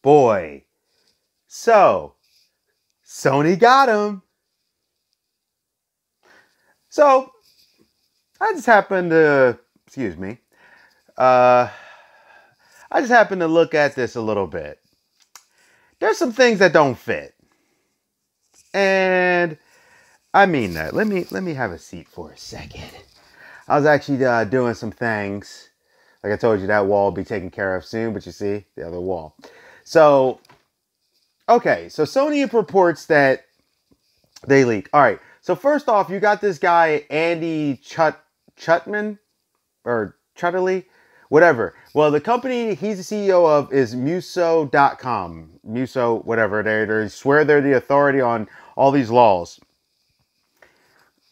boy. So, Sony got him. So, I just happened to, excuse me, I just happened to look at this a little bit. There's some things that don't fit. And I mean that. Let me have a seat for a second. I was actually doing some things. Like I told you, that wall will be taken care of soon, but you see, the other wall. So, okay, so Sony reports that they leak. All right, so first off, you got this guy, Andy Chutman, or Chutterly, whatever. Well, the company he's the CEO of is Muso.com. Muso, whatever. They swear they're the authority on all these laws.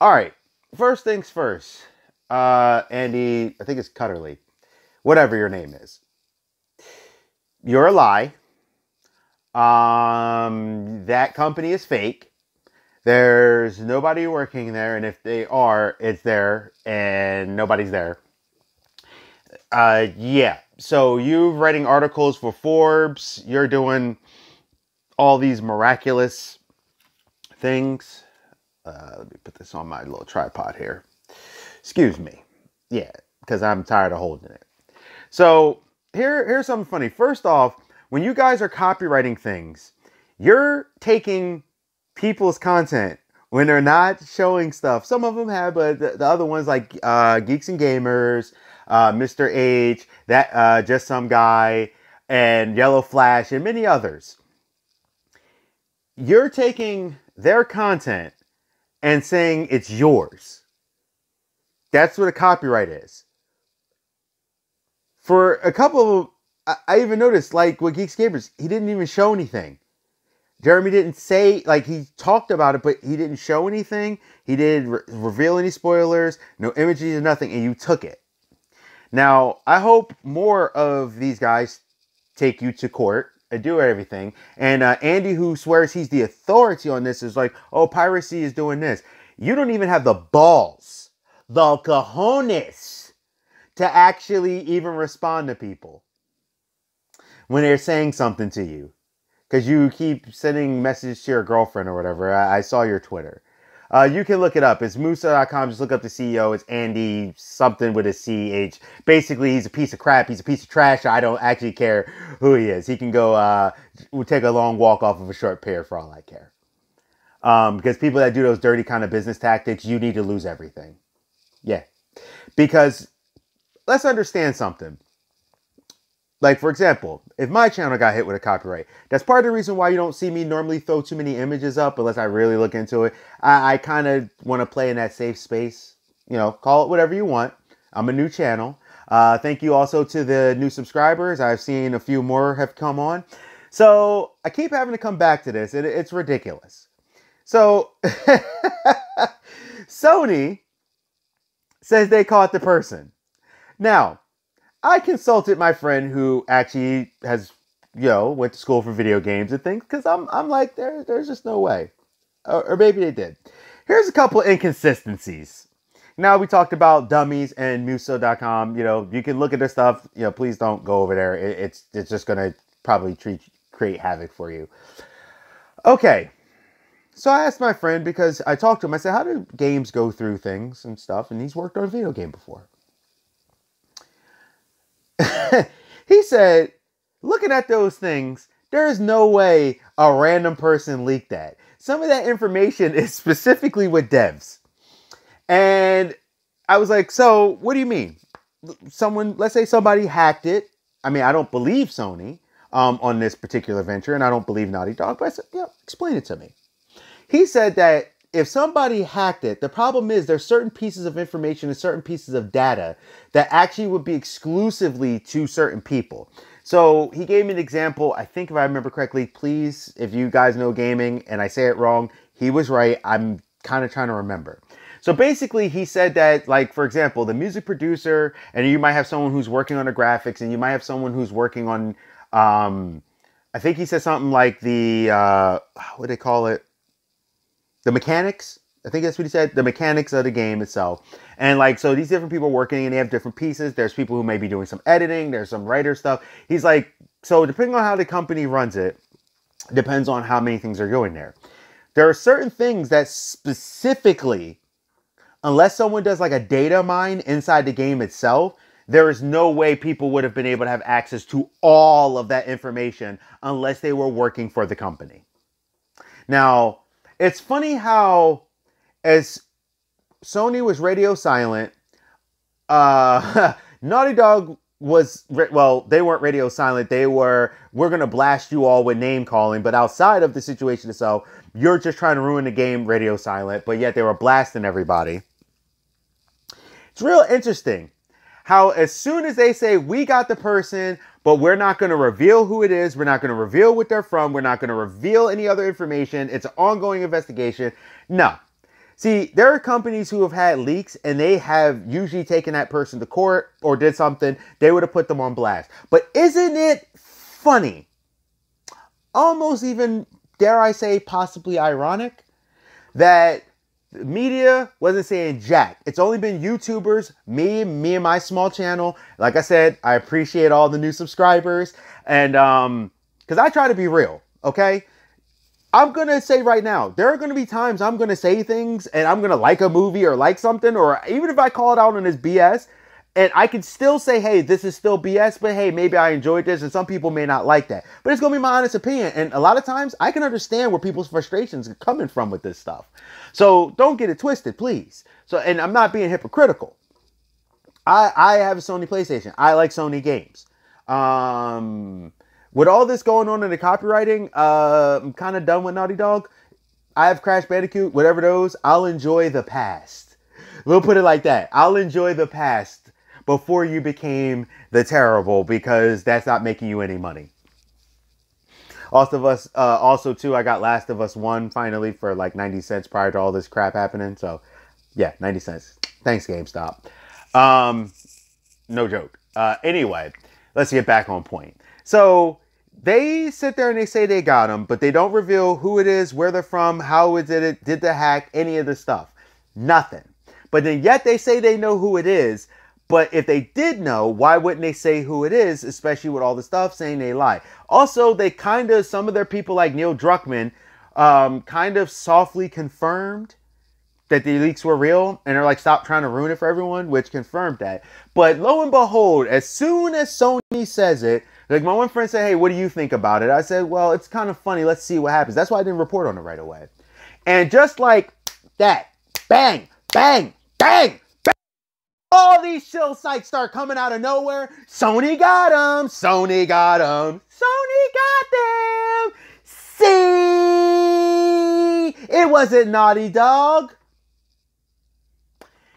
All right, first things first. Andy, I think it's Cutterly. Whatever your name is. You're a lie. That company is fake. There's nobody working there, and if they are, it's there, and nobody's there. Yeah. So you're writing articles for Forbes. You're doing all these miraculous things. Let me put this on my little tripod here. Excuse me. Yeah, because I'm tired of holding it. So here's something funny. First off, when you guys are copywriting things, you're taking people's content when they're not showing stuff. Some of them have, but the other ones like Geeks and Gamers, Mr. H, that Just Some Guy, and Yellow Flash, and many others. You're taking their content and saying it's yours. That's what a copyright is. For a couple of, I even noticed, like with Geeks Gamers, he didn't even show anything. Jeremy didn't say, like, he talked about it, but he didn't show anything. He didn't reveal any spoilers, no images or nothing, and you took it. Now, I hope more of these guys take you to court and do everything. And Andy, who swears he's the authority on this, is like, oh, piracy is doing this. You don't even have the balls, the cojones, to actually even respond to people when they're saying something to you. Because you keep sending messages to your girlfriend or whatever. I saw your Twitter. You can look it up. It's Musa.com. Just look up the CEO. It's Andy something with a CH. Basically, he's a piece of crap. He's a piece of trash. I don't actually care who he is. He can go take a long walk off of a short pier for all I care. Because people that do those dirty kind of business tactics, you need to lose everything. Yeah. Because let's understand something. Like, for example, if my channel got hit with a copyright, that's part of the reason why you don't see me normally throw too many images up unless I really look into it. I kind of want to play in that safe space. You know, call it whatever you want. I'm a new channel. Thank you also to the new subscribers. I've seen a few more have come on. So I keep having to come back to this. It's ridiculous. So Sony says they caught the person. Now, I consulted my friend who actually has, went to school for video games and things, because I'm like, there's just no way. Or maybe they did. Here's a couple of inconsistencies. Now, we talked about dummies and Muso.com. You can look at this stuff. Please don't go over there. It's just going to probably create havoc for you. Okay. So I asked my friend, because I talked to him. I said, how do games go through things and stuff? And he's worked on a video game before. He said, looking at those things, there is no way a random person leaked that. Some of that information is specifically with devs. And I was like, so what do you mean? Let's say somebody hacked it. I mean, I don't believe Sony on this particular venture, and I don't believe Naughty Dog, but I said, explain it to me. He said that if somebody hacked it, the problem is there's certain pieces of information and certain pieces of data that actually would be exclusively to certain people. So he gave me an example. I think if I remember correctly, please, if you guys know gaming and I say it wrong, he was right. I'm kind of trying to remember. So basically he said that, like, for example, the music producer, and you might have someone who's working on the graphics, and you might have someone who's working on, I think he said something like the, what do they call it? The mechanics. I think that's what he said. The mechanics of the game itself. And like, so these different people are working and they have different pieces. There's people who may be doing some editing. There's some writer stuff. He's like, So depending on how the company runs it, depends on how many things are going there. There are certain things that specifically, unless someone does like a data mine inside the game itself, there is no way people would have been able to have access to all of that information unless they were working for the company. Now, it's funny how as Sony was radio silent, Naughty Dog was, well, they weren't radio silent. They were, we're going to blast you all with name calling. But outside of the situation itself, you're just trying to ruin the game radio silent. But yet they were blasting everybody. It's real interesting how as soon as they say, we got the person, but we're not going to reveal who it is. We're not going to reveal what they're from. We're not going to reveal any other information. It's an ongoing investigation. No. See, there are companies who have had leaks and they have usually taken that person to court or did something. They would have put them on blast. But isn't it funny? Almost even, dare I say, possibly ironic that the media wasn't saying jack. It's only been YouTubers, me and my small channel. Like I said, I appreciate all the new subscribers. And because I try to be real, okay? I'm going to say right now, there are going to be times I'm going to say things and I'm going to like a movie or like something, or even if I call it out on this BS, and I can still say, hey, this is still BS, but hey, maybe I enjoyed this, and some people may not like that. But it's going to be my honest opinion, and a lot of times I can understand where people's frustrations are coming from with this stuff. So don't get it twisted, please. So, and I'm not being hypocritical. I have a Sony PlayStation. I like Sony games. With all this going on in the copywriting, I'm kind of done with Naughty Dog. I have Crash Bandicoot, whatever those. I'll enjoy the past. We'll put it like that. I'll enjoy the past before you became the terrible, because that's not making you any money. Also, too, I got Last of Us 1 finally for like 90 cents prior to all this crap happening. So, yeah, 90 cents. Thanks, GameStop. No joke. Anyway, let's get back on point. So they sit there and they say they got them, but they don't reveal who it is, where they're from, how it did the hack, any of the stuff. Nothing. But then yet they say they know who it is. But if they did know, why wouldn't they say who it is, especially with all the stuff saying they lie? Also, they kind of, some of their people like Neil Druckmann, kind of softly confirmed that the leaks were real, and they're like, stop trying to ruin it for everyone, which confirmed that. But lo and behold, as soon as Sony says it, like my one friend said, hey, what do you think about it? I said, well, it's kind of funny. Let's see what happens. That's why I didn't report on it right away. And just like that, bang, bang, bang, bang, all these shill sites start coming out of nowhere. Sony got them. Sony got them. Sony got them. See? It wasn't Naughty Dog.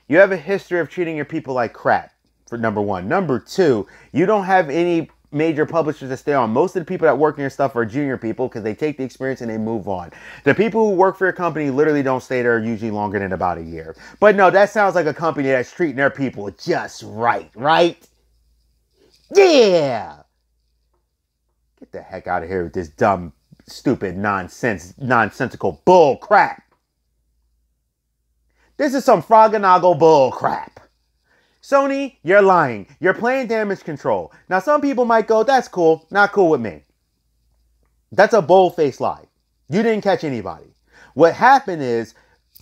You have a history of treating your people like crap, for number one. Number two, you don't have any major publishers that stay on. Most of the people that work in your stuff are junior people because they take the experience and they move on. The people who work for your company literally don't stay there usually longer than about a year. But no, that sounds like a company that's treating their people just right, right? Yeah! Get the heck out of here with this dumb, stupid, nonsensical bull crap. This is some Froganagle bull crap. Sony, you're lying. You're playing damage control. Now, some people might go, that's cool. Not cool with me. That's a bold-faced lie. You didn't catch anybody. What happened is,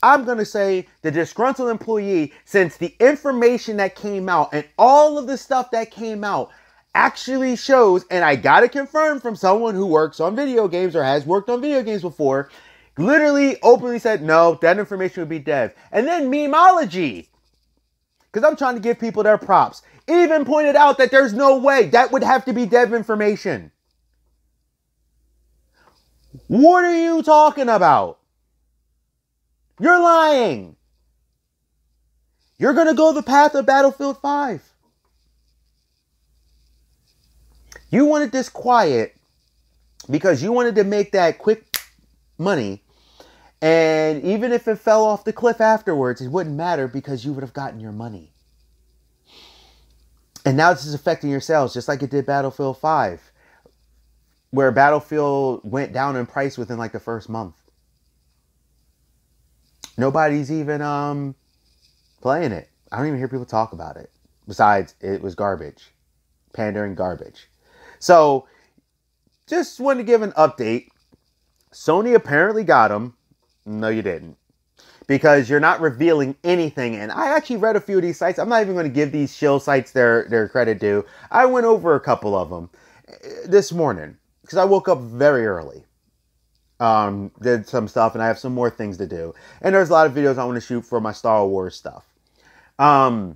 I'm going to say the disgruntled employee, since the information that came out and all of the stuff that came out actually shows, and I got to confirm from someone who works on video games or has worked on video games before, literally openly said, no, that information would be dev. And then Memeology, because I'm trying to give people their props, even pointed out that there's no way that would have to be dev information. What are you talking about? You're lying. You're going to go the path of Battlefield 5. You wanted this quiet because you wanted to make that quick money. And even if it fell off the cliff afterwards, it wouldn't matter because you would have gotten your money. And now this is affecting your sales just like it did Battlefield 5. Where Battlefield went down in price within like the first month. Nobody's even playing it. I don't even hear people talk about it. Besides, it was garbage. Pandering garbage. So, just wanted to give an update. Sony apparently got them. No, you didn't. Because you're not revealing anything. And I actually read a few of these sites. I'm not even going to give these shill sites their credit due. I went over a couple of them this morning because I woke up very early. Did some stuff, and I have some more things to do. And there's a lot of videos I want to shoot for my Star Wars stuff. And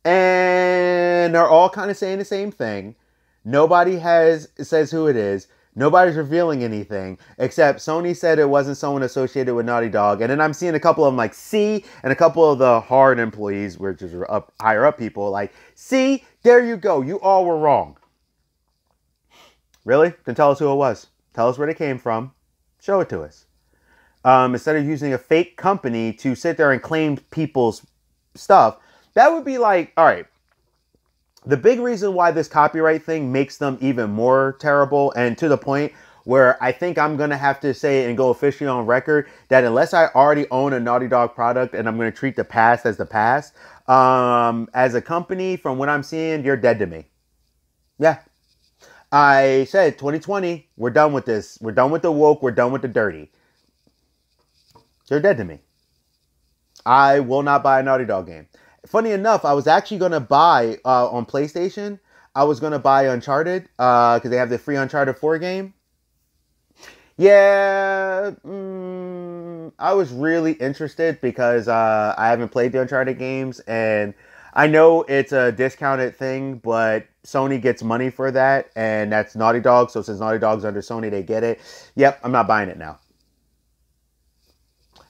they're all kind of saying the same thing. Nobody says who it is. Nobody's revealing anything, except Sony said it wasn't someone associated with Naughty Dog. And then I'm seeing a couple of them like, see, and a couple of the hard employees, which is higher up people, like, see, there you go. You all were wrong. Really? Then tell us who it was. Tell us where they came from. Show it to us. Instead of using a fake company to sit there and claim people's stuff, that would be like, all right, the big reason why this copyright thing makes them even more terrible, and to the point where I think I'm going to have to say and go officially on record that unless I already own a Naughty Dog product and I'm going to treat the past as the past, as a company, from what I'm seeing, you're dead to me. Yeah. I said 2020, we're done with this. We're done with the woke. We're done with the dirty. You're dead to me. I will not buy a Naughty Dog game. Funny enough, I was actually going to buy, on PlayStation, I was going to buy Uncharted, because they have the free Uncharted 4 game. Yeah, I was really interested because I haven't played the Uncharted games, and I know it's a discounted thing, but Sony gets money for that, and that's Naughty Dog, so since Naughty Dog's under Sony, they get it. Yep, I'm not buying it now.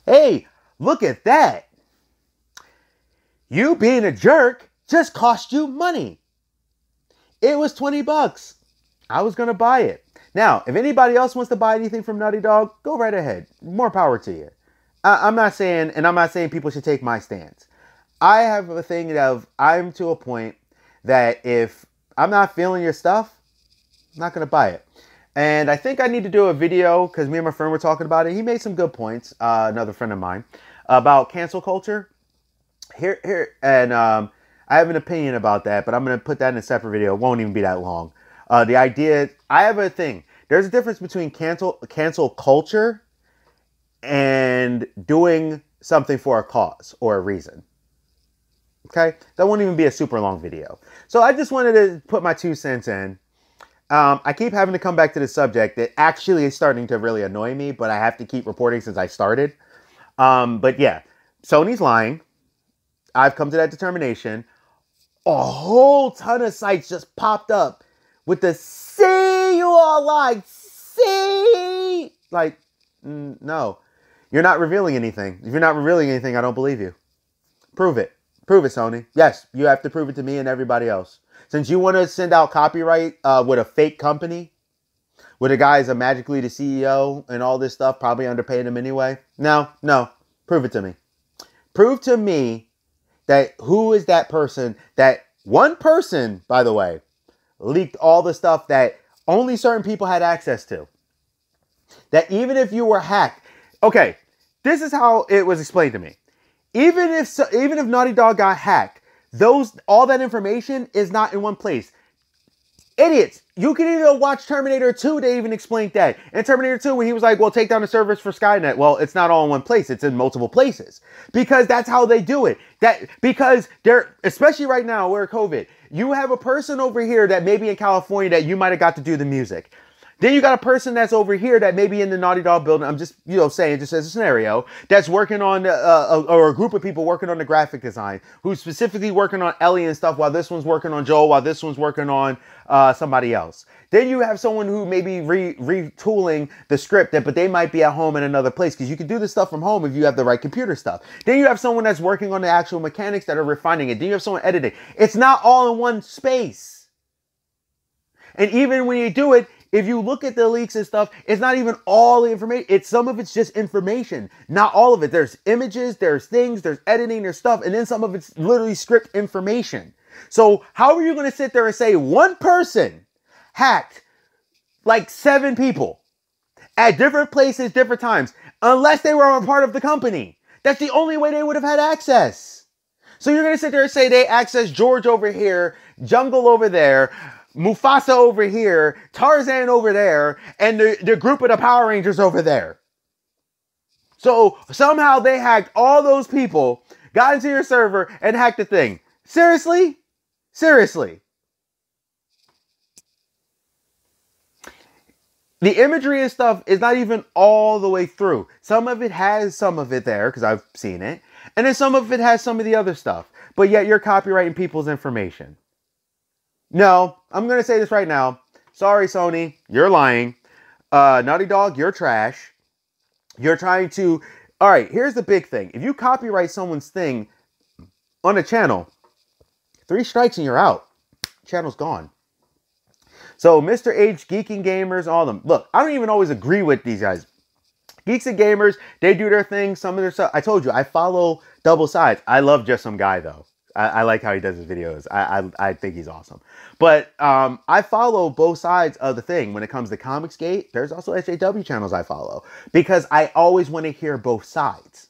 Hey, look at that. You being a jerk just cost you money. It was $20. I was going to buy it. Now, if anybody else wants to buy anything from Naughty Dog, go right ahead. More power to you. I'm not saying people should take my stance. I have a thing of, I'm to a point that if I'm not feeling your stuff, I'm not going to buy it. And I think I need to do a video, because me and my friend were talking about it. He made some good points, another friend of mine, about cancel culture. And I have an opinion about that, but I'm going to put that in a separate video. It won't even be that long. The idea, I have a thing. There's a difference between cancel culture and doing something for a cause or a reason. Okay? That won't even be a super long video. So I just wanted to put my 2 cents in. I keep having to come back to the subject that actually is starting to really annoy me, but I have to keep reporting since I started. But yeah, Sony's lying. I've come to that determination. A whole ton of sites just popped up with the "see you all lied." See, like, no, you're not revealing anything. If you're not revealing anything, I don't believe you. Prove it. Prove it, Sony. Yes, you have to prove it to me and everybody else. Since you want to send out copyright with a fake company, where the guy is magically the CEO and all this stuff, probably underpaid him anyway. No, prove it to me. Prove to me that who is that person, that one person, by the way, leaked all the stuff that only certain people had access to. That even if you were hacked, okay, this is how it was explained to me. Even if Naughty Dog got hacked, all that information is not in one place. Idiots. You can even watch Terminator 2, they even explained that. In Terminator 2, when he was like, well, take down the servers for Skynet. Well, it's not all in one place. It's in multiple places. Because that's how they do it. Because they're, especially right now, we're COVID. You have a person over here that may be in California that you might have got to do the music. Then you got a person that's over here that may be in the Naughty Dog building. I'm just, saying, just as a scenario, that's working on, or a group of people working on the graphic design, who's specifically working on Ellie and stuff, while this one's working on Joel, while this one's working on somebody else. Then you have someone who may be retooling the script, but they might be at home in another place, because you can do this stuff from home if you have the right computer stuff. Then you have someone that's working on the actual mechanics that are refining it. Then you have someone editing. It's not all in one space. And even when you do it, if you look at the leaks and stuff, it's not even all the information. Some of it's just information. Not all of it. There's images, there's things, there's editing, there's stuff, and then some of it's literally script information. So how are you going to sit there and say one person hacked like 7 people at different places, different times, unless they were a part of the company? That's the only way they would have had access. So you're going to sit there and say they accessed George over here, Jungle over there, Mufasa over here, Tarzan over there, and the group of the Power Rangers over there. So somehow they hacked all those people, got into your server, and hacked the thing. Seriously? Seriously. The imagery and stuff is not even all the way through. Some of it has some of it there, because I've seen it. And then some of it has some of the other stuff. But yet you're copyrighting people's information. No, I'm going to say this right now. Sorry, Sony. You're lying. Naughty Dog, you're trash. You're trying to... Alright, here's the big thing. If you copyright someone's thing on a channel, 3 strikes and you're out. Channel's gone. So, Mr. H, Geeking Gamers, all of them. Look, I don't even always agree with these guys. Geeks and Gamers, they do their thing. Some of their stuff. I told you, I follow Double Sides. I love Just Some Guy, though. I like how he does his videos. I think he's awesome. But I follow both sides of the thing. When it comes to Comicsgate, there's also SJW channels I follow. Because I always want to hear both sides.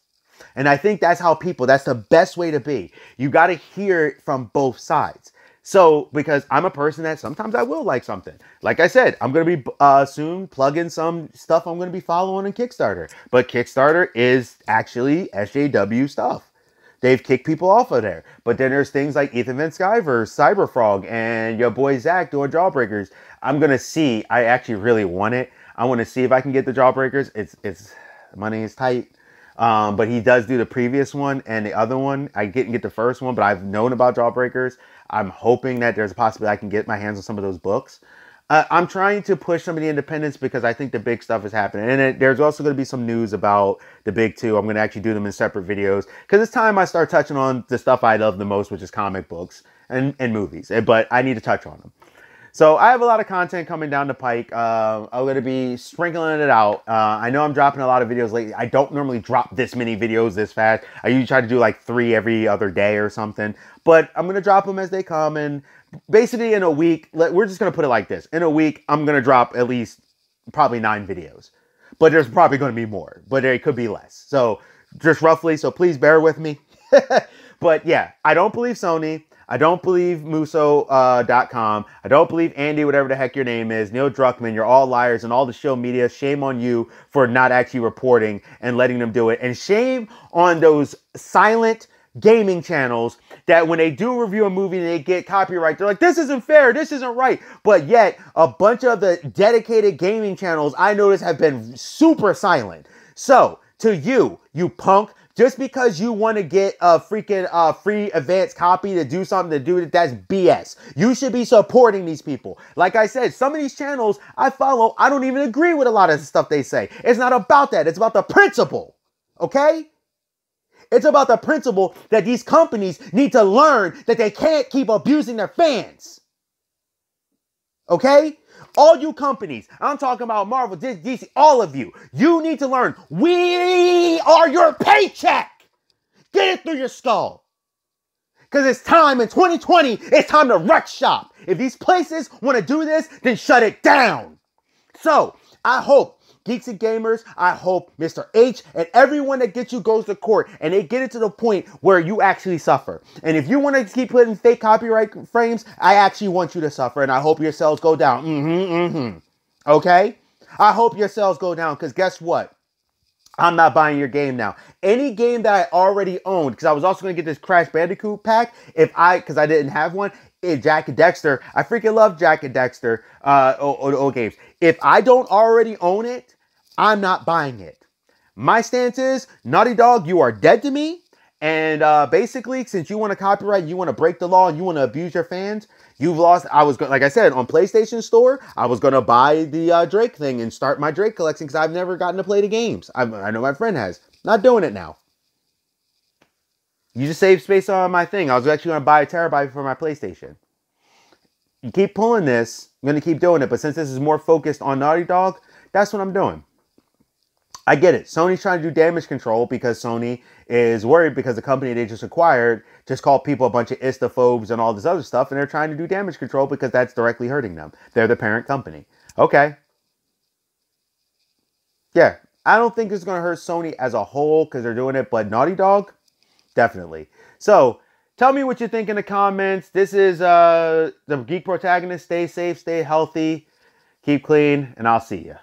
And I think that's how people, that's the best way to be. You got to hear it from both sides. So, because I'm a person that sometimes I will like something. Like I said, I'm going to be soon plugging some stuff I'm going to be following on Kickstarter. But Kickstarter is actually SJW stuff. They've kicked people off of there. But then there's things like Ethan Van Sciver's Cyberfrog and your boy Zach doing Jawbreakers. I'm going to see. I actually really want it. I want to see if I can get the Jawbreakers. It's money is tight. But he does do the previous one and the other one. I didn't get the first one, but I've known about Jawbreakers. I'm hoping that there's a possibility I can get my hands on some of those books. I'm trying to push some of the independents because I think the big stuff is happening. And there's also going to be some news about the big two. I'm going to actually do them in separate videos because it's time I start touching on the stuff I love the most, which is comic books and movies. But I need to touch on them. So I have a lot of content coming down the pike. I'm going to be sprinkling it out. I know I'm dropping a lot of videos lately. I don't normally drop this many videos this fast. I usually try to do like 3 every other day or something. But I'm going to drop them as they come. And basically in a week, we're just going to put it like this. In a week, I'm going to drop at least probably 9 videos. But there's probably going to be more. But there could be less. So just roughly. So please bear with me. But yeah, I don't believe Sony. I don't believe Muso.com. I don't believe Andy, whatever the heck your name is, Neil Druckmann. You're all liars and all the show media. Shame on you for not actually reporting and letting them do it. And shame on those silent gaming channels that when they do review a movie and they get copyright, they're like, this isn't fair, this isn't right. But yet, a bunch of the dedicated gaming channels I notice have been super silent. So, to you punk, just because you want to get a freaking free advanced copy to do something to do it, that's BS. You should be supporting these people. Like I said, some of these channels I follow, I don't even agree with a lot of the stuff they say. It's not about that. It's about the principle. Okay? It's about the principle that these companies need to learn that they can't keep abusing their fans. Okay? All you companies, I'm talking about Marvel, DC, all of you, you need to learn, we are your paycheck. Get it through your skull. Because it's time in 2020, it's time to wreck shop. If these places want to do this, then shut it down. So, I hope Geeks and Gamers, I hope Mr. H and everyone that gets you goes to court and they get it to the point where you actually suffer. And if you want to keep putting fake copyright frames, I actually want you to suffer and I hope your sales go down. Okay? I hope your sales go down because guess what? I'm not buying your game now. Any game that I already owned, because I was also going to get this Crash Bandicoot pack, because I didn't have one, Jack and Dexter, I freaking love Jack and Dexter, old games. If I don't already own it, I'm not buying it. My stance is, Naughty Dog, you are dead to me. And basically, since you want to copyright, you want to break the law, and you want to abuse your fans, you've lost. Like I said, on PlayStation Store, I was going to buy the Drake thing and start my Drake collection because I've never gotten to play the games. I know my friend has. Not doing it now. You just saved space on my thing. I was actually going to buy a terabyte for my PlayStation. You keep pulling this, I'm going to keep doing it. But since this is more focused on Naughty Dog, that's what I'm doing. I get it. Sony's trying to do damage control because Sony is worried because the company they just acquired just called people a bunch of istaphobes and all this other stuff. And they're trying to do damage control because that's directly hurting them. They're the parent company. Okay. Yeah. I don't think it's going to hurt Sony as a whole because they're doing it. But Naughty Dog, definitely. So, Tell me what you think in the comments. This is the Geek Protagonist. Stay safe, stay healthy, keep clean, and I'll see you.